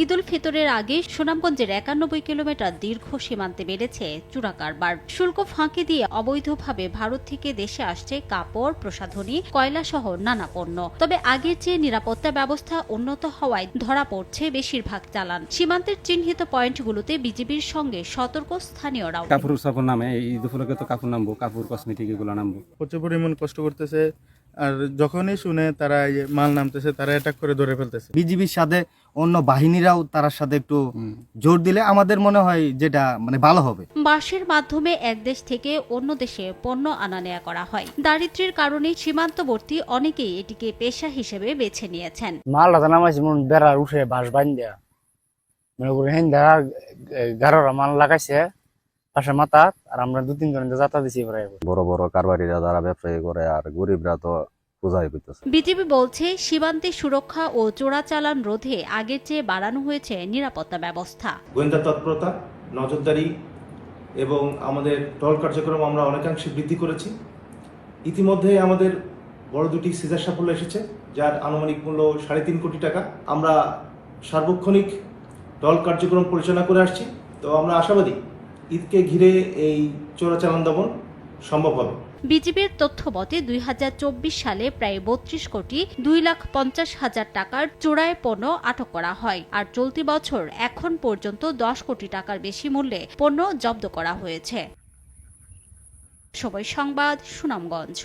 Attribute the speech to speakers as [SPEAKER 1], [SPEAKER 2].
[SPEAKER 1] ঈদ উল ফিতরের আগে সুনামগঞ্জের ৯১ কিলোমিটার দীর্ঘ সীমান্তে বেড়েছে চোরা কারবার। শুল্ক ফাঁকি দিয়ে অবৈধভাবে ভারত থেকে দেশে আসছে কাপড়, প্রসাধনী, কয়লা সহ নানা পণ্য। তবে আগের চেয়ে নিরাপত্তা ব্যবস্থা উন্নত হওয়ায় ধরা পড়ছে বেশিরভাগ চালান। সীমান্তের চিহ্নিত পয়েন্টগুলোতে বিজিবির সঙ্গে সতর্ক স্থানীয়রাও।
[SPEAKER 2] কাপড় সাপড় নামে ঈদ উপলক্ষে তো কাপড় নামবো, কাপড় কসমেটিক এগুলো নামবো।
[SPEAKER 3] প্রচুর পরিমাণ কষ্ট করতেছে, আর যখনই শুনে তারা মাল নামতেছে তারা অ্যাটাক করে ধরে ফেলতেছে।
[SPEAKER 4] বিজিবির সাথে অন্য বাহিনীরাও তার সাথে একটু জোর দিলে আমাদের মনে হয় যেটা ভালো হবে।
[SPEAKER 1] বাঁশের মাধ্যমে এক দেশ থেকে অন্য দেশে পণ্য আনা নেয়া করা হয়। দারিদ্র্যের কারণে সীমান্তবর্তী অনেকেই এটিকে পেশা হিসেবে বেছে নিয়েছেন।
[SPEAKER 5] মালটা নামাইছি বেড়া উঠে বাঁশ বান্ধা মনে করি হেন্দা গারোরা মাল লাগাইছে পাশে মাথা, আর আমরা ২-৩ জন যাত্রা দিছি।
[SPEAKER 6] বড় বড় কারবারিরা যারা ব্যবসায়ী করে আর গরিবরা তো পূজাই পেতেছে।
[SPEAKER 1] বিজিবি বলছে সীমান্তে সুরক্ষা ও চোরাচালান রোধে আগের চেয়ে বাড়ানো হয়েছে নিরাপত্তা ব্যবস্থা।
[SPEAKER 7] গোয়েন্দা তৎপরতা, নজরদারি এবং আমাদের টহল কার্যক্রম আমরা অনেকাংশে বৃদ্ধি করেছি। ইতিমধ্যে আমাদের বড় দুটি সিজার সাফল্য এসেছে, যার আনুমানিক মূল্য ৩.৫ কোটি টাকা। আমরা সার্বক্ষণিক টহল কার্যক্রম পরিচালনা করে আসছি। তো আমরা আশাবাদী ঈদকে ঘিরে এই চোরাচালান দমন সম্ভব হবে।
[SPEAKER 1] বিজিবির তথ্য মতে ২০২৪ সালে প্রায় ৩২ কোটি ২,৫০,০০০ টাকার চোরাই পণ্য আটক করা হয়, আর চলতি বছর এখন পর্যন্ত ১০ কোটি টাকার বেশি মূল্যে পণ্য জব্দ করা হয়েছে। সময় সংবাদ, সুনামগঞ্জ।